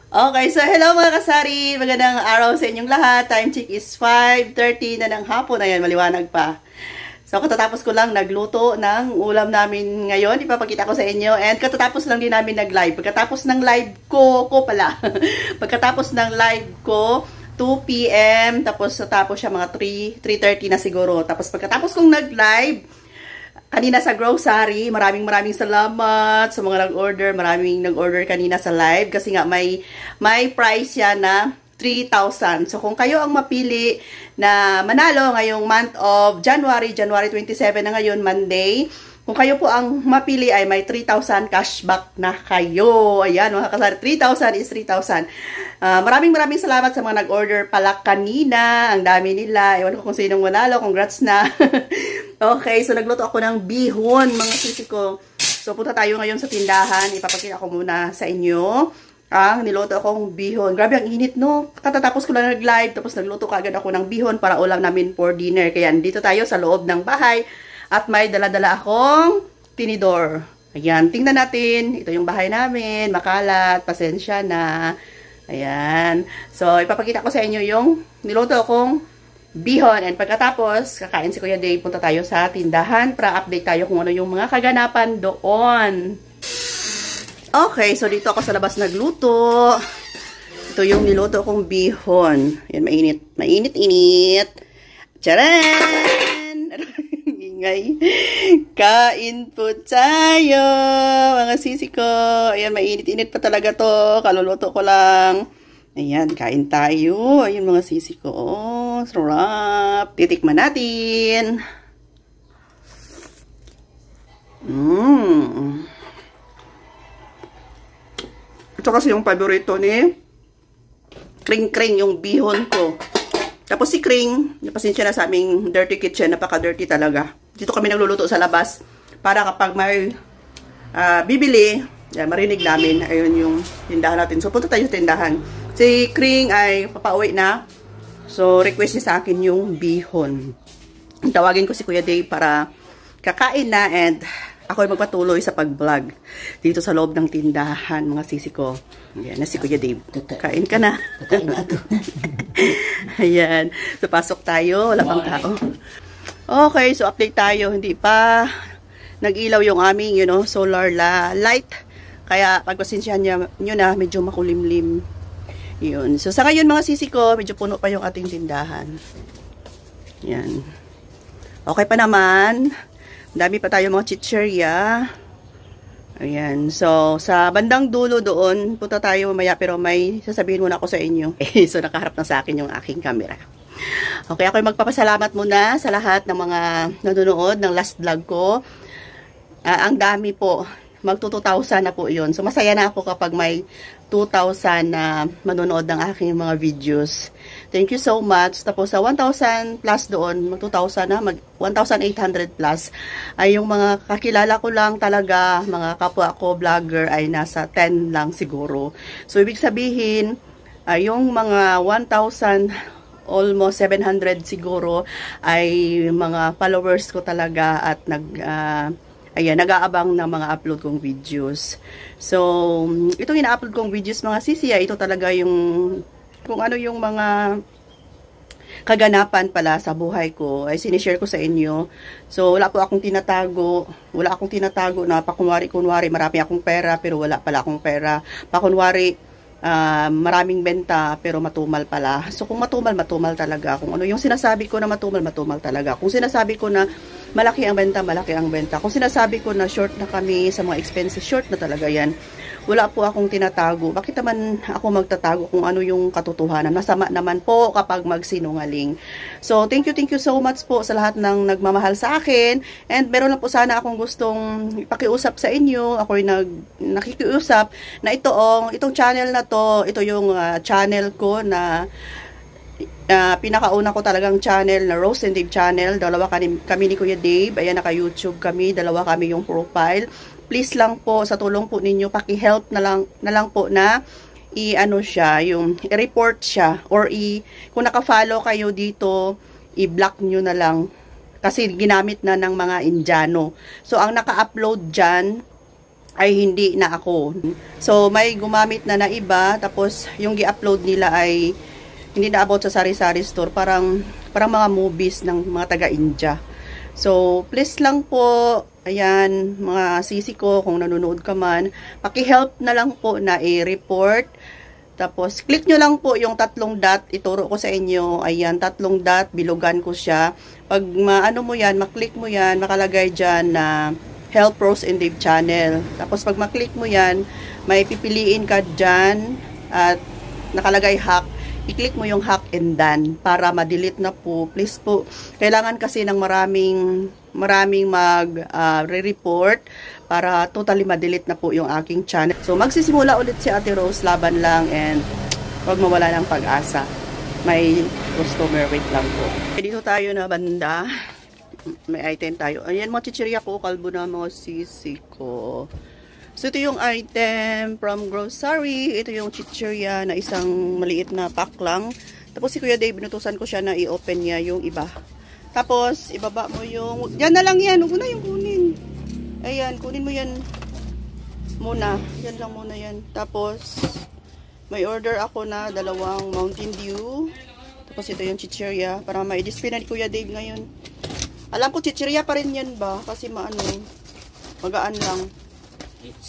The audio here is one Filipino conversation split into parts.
Okay, so hello mga kasari. Magandang araw sa inyong lahat. Time check is 5:30 na ng hapon. Ayan, maliwanag pa. So katatapos ko lang nagluto ng ulam namin ngayon. Ipapakita ko sa inyo. And katatapos lang din namin nag-live. Pagkatapos ng live ko pala. Pagkatapos ng live ko, 2 PM. Tapos siya mga 3:30 na siguro. Tapos pagkatapos kong nag-live, kanina sa grocery, maraming salamat sa mga nag-order. Maraming nag-order kanina sa live kasi nga may price yan na 3,000. So kung kayo ang mapili na manalo ngayong month of January 27 na ngayon, Monday, kung kayo po ang mapili ay may 3,000 cashback na kayo. Ayan mga kasari, 3,000 is 3,000. Maraming salamat sa mga nag-order pala kanina. Ang dami nila. Ewan ko kung sinong manalo. Congrats na. Okay, so nagluto ako ng bihon, mga sisi ko. So punta tayo ngayon sa tindahan. Ipapakita ko muna sa inyo ang niluto akong bihon. Grabe ang init, no? Katatapos ko lang nag-live, tapos nagluto kaagad ako ng bihon para ulam namin for dinner. Kaya dito tayo sa loob ng bahay at may dala-dala akong tinidor. Ayan, tingnan natin. Ito yung bahay namin. Makalat, pasensya na. Ayan. So, ipapakita ko sa inyo yung niluto akong bihon. And pagkatapos, kakain si Kuya Dave, punta tayo sa tindahan para update tayo kung ano yung mga kaganapan doon. Okay, so dito ako sa labas nagluto. Ito yung niluto kong bihon. Yan, mainit. Mainit. Charan! Ingay. Kain po tayo, mga sisi ko. Ayan, mainit-init pa talaga to. Kaluluto ko lang. Ayan, kain tayo. Ayun mga sisi ko. Oh, sarap. Titikman natin. Ito kasi yung paborito ni Kring yung bihon ko. Tapos si Kring, napasensya na sa aming dirty kitchen. Napaka-dirty talaga. Dito kami nagluluto sa labas. Para kapag may bibili, yan, marinig namin. Ayun yung tindahan natin. So, punta tayo sa tindahan. Si Kring ay papauwi na. So, request niya sa akin yung bihon. Tawagin ko si Kuya Dave para kakain na and ako ay magpatuloy sa pag-vlog dito sa loob ng tindahan, mga sisi ko. Ayan na si Kuya Dave. Kain ka na. Kakain na ako. Ayan. So, pasok tayo. Wala pang tao. Okay, so update tayo. Hindi pa nag-ilaw yung aming, solar light. Kaya, pagpasensyahan nyo na, medyo makulimlim. Yun. So, sa ngayon mga sisi ko, medyo puno pa yung ating tindahan. Yan. Okay pa naman. Dami pa tayo mga chichirya. Ayan. So, sa bandang dulo doon, punta tayo mamaya. Pero may sasabihin muna ako sa inyo. So, nakaharap na sa akin yung aking camera. Okay, ako magpapasalamat muna sa lahat ng mga nanonood ng last vlog ko. Ang dami po. Magto 2,000 na po yun. So, masaya na ako kapag may 2,000 na manonood ng aking mga videos. Thank you so much. Tapos sa 1,000 plus doon, mag 2,000 na, mag 1,800 plus, ay yung mga kakilala ko lang talaga, mga kapwa ko vlogger ay nasa 10 lang siguro. So, ibig sabihin, yung mga 1,000, almost 700 siguro, ay mga followers ko talaga at nag-aabang ng mga upload kong videos. So, itong ina-upload kong videos mga sisi, ito talaga yung kung ano yung mga kaganapan pala sa buhay ko ay sinishare ko sa inyo. So, wala po akong tinatago. Wala akong tinatago na pakunwari-kunwari marami akong pera pero wala pala akong pera. Pakunwari maraming benta pero matumal pala. So, kung matumal talaga. Kung ano yung sinasabi ko na matumal talaga. Kung sinasabi ko na malaki ang benta. Kung sinasabi ko na short na kami sa mga expenses, short na talaga yan. Wala po akong tinatago. Bakit naman ako magtatago kung ano yung katotohanan? Masama naman po kapag magsinungaling. So, thank you so much po sa lahat ng nagmamahal sa akin. And meron lang po sana akong gustong ipakiusap sa inyo. Ako'y nakikiusap na itong channel na to, ito yung channel ko na pinakauna ko talagang channel na Rose and Dave channel. Dalawa kami ni Kuya Dave. Ayan, naka-YouTube kami. Dalawa kami yung profile. Please lang po, sa tulong po ninyo, paki-help na lang po na i-report siya. Or kung naka-follow kayo dito, i-block nyo na lang. Kasi ginamit na ng mga Indiano. So, ang naka-upload dyan ay hindi na ako. So, may gumamit na iba, tapos yung gi-upload nila ay hindi na about sa sari-sari store, parang mga movies ng mga taga-India. So, please lang po, ayan, mga sisi ko, kung nanonood ka man, paki-help na lang po na i-report. Tapos, click nyo lang po yung 3 dot, ituro ko sa inyo, ayan, 3 dot, bilugan ko siya. Pag maano mo yan, maklik mo yan, makalagay dyan na Help Rose and Dave channel. Tapos, pag maklik mo yan, may pipiliin ka dyan, at nakalagay hack. I-click mo yung hack and done para ma-delete na po. Please po, kailangan kasi ng maraming mag-re-report para totally ma-delete na po yung aking channel. So, magsisimula ulit si Ate Rose, laban lang, and huwag mawala ng pag-asa. May customer, wait lang po. Dito tayo na banda. May item tayo. Ayan, mga chichirya ko, kalbo na mga sisi ko. So, ito yung item from grocery. Ito yung chichirya na isang maliit na pack lang. Tapos, si Kuya Dave, binutusan ko siya na i-open niya yung iba. Tapos, ibaba mo yung... Yan na lang yan. Huwag mo na yung kunin. Ayan, kunin mo yan muna. Yan lang muna yan. Tapos, may order ako na 2 Mountain Dew. Tapos, ito yung chichirya. Para ma-display na ni Kuya Dave ngayon. Alam ko, chichirya pa rin yan ba? Kasi magaan lang.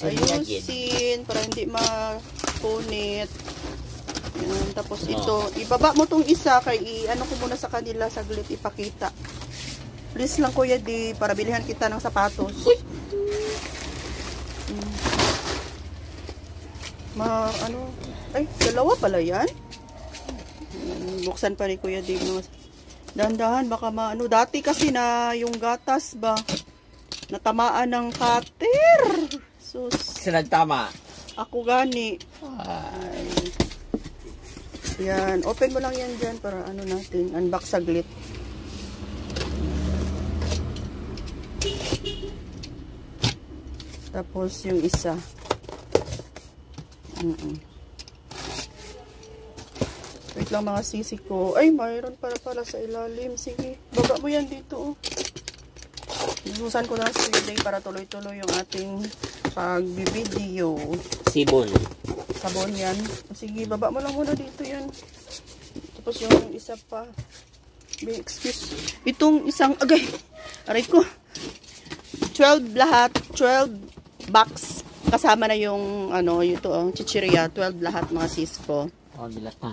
Ayusin para hindi mapunit. Yan, tapos ito, ibaba mo tong isa kay ano ko muna sa kanila saglit ipakita. Please lang Kuya Di para bilihan kita ng sapatos. Ay, 2 pala yan. Buksan pa ni Kuya Di. Dahan-dahan baka dati kasi na yung gatas ba natamaan ng cutter. Sus. Sinagtama. Ako gani. Ay. Yan. Open mo lang yan dyan para ano natin. Unbox saglit. Tapos yung isa. Wait lang mga sisi ko. Ay, mayroon pala sa ilalim. Sige. Baba mo yan dito. Inusan ko na sa day para tuloy-tuloy yung ating pag-video. Sabon yan. Sige, baba mo lang muna dito yan. Tapos yung isa pa. Excuse. Itong isang, agay. Aray ko. 12 lahat. 12 box. Kasama na yung, ito, chichirya. 12 lahat mga sis ko. Bilat na.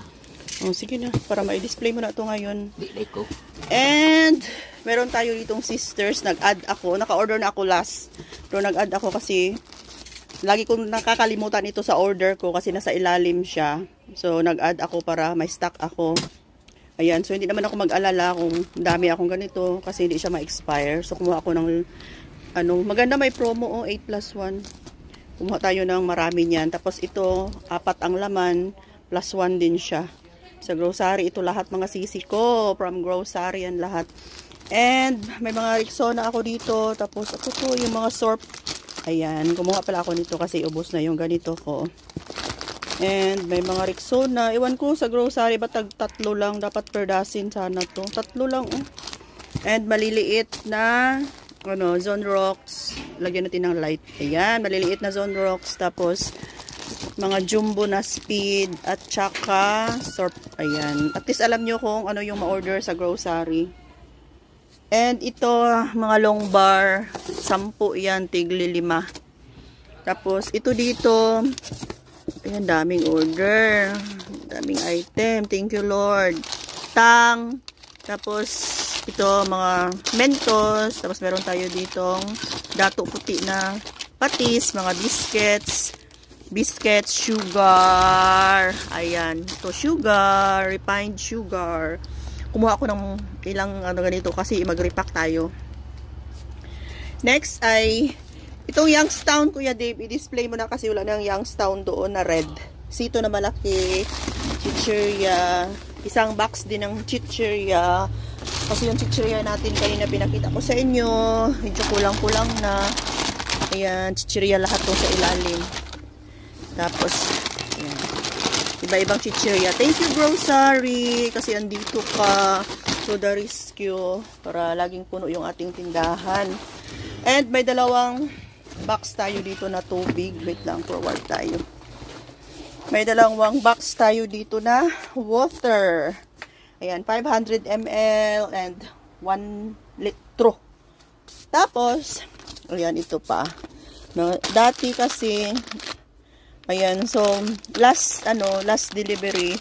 Sige na. Para ma-display mo na ito ngayon. Dilay ko. And, meron tayo ditong sisters. Nag-add ako. Naka-order na ako last. Pero nag-add ako kasi lagi kong nakakalimutan ito sa order ko kasi nasa ilalim siya. So, nag-add ako para may stock ako. Ayan. So, hindi naman ako mag-alala kung dami akong ganito kasi hindi siya ma-expire. So, kumuha ako ng maganda may promo 8+1. Kumuha tayo ng marami niyan. Tapos ito, 4 ang laman. +1 din siya. Sa grocery, ito lahat mga sisi ko. From grocery yan lahat. And, may mga Rexona ako dito. Tapos, ito po, yung mga Sorb. Ayan, kumuha pala ako nito kasi ubos na yung ganito ko. And, may mga Rexona. Iwan ko sa grocery, ba tatlo lang? Dapat per dozen sana to. 3 lang, And, maliliit na, Zone Rocks. Lagyan natin ng light. Ayan, maliliit na Zone Rocks. Tapos, mga jumbo na speed at tsaka Sorb. Ayan. At least alam nyo kung ano yung ma-order sa grocery. And ito, mga long bar. 10 yan, tigli 5. Tapos ito dito. Ayan, daming order. Daming item. Thank you Lord. Tang. Tapos ito, mga Mentos. Tapos meron tayo ditong dato puti na patis. Mga biscuits, sugar. Ayan. Ito, sugar. Refined sugar. Kumuha ako ng ilang ganito kasi mag-repack tayo. Next ay itong Youngstown, Kuya Dave. I-display mo na kasi wala na yung Youngstown doon na red. Sito na malaki. Chichirya. Isang box din ng chichirya. Kasi yung chichirya natin kanina pinakita ko sa inyo. Medyo kulang-kulang na. Ayan, chichirya lahat to sa ilalim. Tapos, ayan. Iba-ibang chichirya. Thank you, grocery. Kasi andito ka. So, the rescue. Para laging puno yung ating tindahan. And may 2 box tayo dito na tubig. Wait lang, forward tayo. May dalawang box tayo dito na water. Ayan, 500 ml and 1 litro. Tapos, ayan, ito pa. No, dati kasi, ayan, so, last delivery,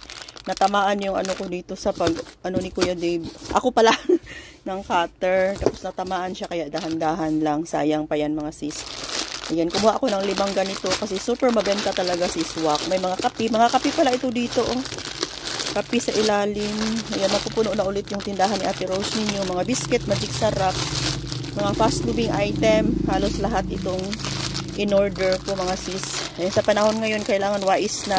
natamaan yung ano ko dito sa ni Kuya Dave. Ako pala, ng cutter. Tapos natamaan siya, kaya dahan-dahan lang. Sayang pa yan, mga sis. Ayan, kumuha ako ng 5 ganito kasi super mabenta talaga si Swak. May mga kape. Mga kape pala ito dito, oh. Kape sa ilalim. Ayan, napupuno na ulit yung tindahan ni Ate Rose ninyo. Mga biscuit, magic sarap. Mga fast moving item. Halos lahat itong in-order ko, mga sis. Ayan, sa panahon ngayon, kailangan wais na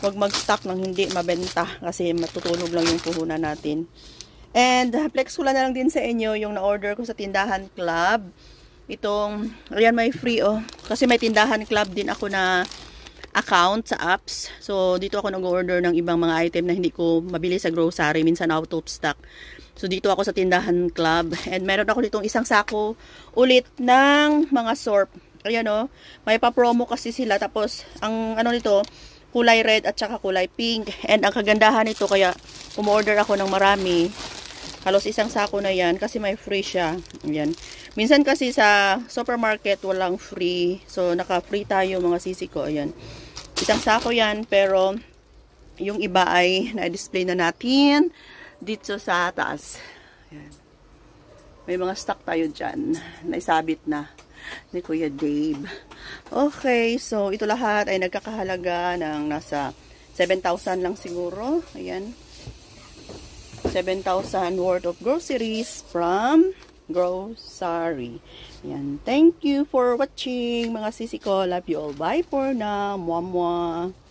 huwag mag-stock ng hindi mabenta kasi matutulog lang yung puhunan natin. And, flex ko lang na lang din sa inyo yung na-order ko sa Tindahan Club. Itong, ayan, may free, oh. Kasi may Tindahan Club din ako na account sa apps. So, dito ako nag-order ng ibang mga item na hindi ko mabili sa grocery. Minsan out of stock. So, dito ako sa Tindahan Club. And meron ako ditong isang sako ulit ng mga sorb. Ayan, oh. May pa-promo kasi sila. Tapos, ang ano nito, kulay red at saka kulay pink. And ang kagandahan nito, kaya umorder ako ng marami. Halos isang sako na yan kasi may free siya. Ayan. Minsan kasi sa supermarket walang free. So, naka-free tayo, mga sisi ko. Ayan. Isang sako yan, pero yung iba ay na-display na natin dito sa taas. Ayan. May mga stock tayo dyan. Naisabit na ni Kuya Dave. Okay, so ito lahat ay nagkakahalaga ng nasa 7,000 lang siguro. Ayan. 7,000 worth of groceries from grocery. Ayan. Thank you for watching, mga sisi ko. Love you all. Bye for now. Mwah mwah.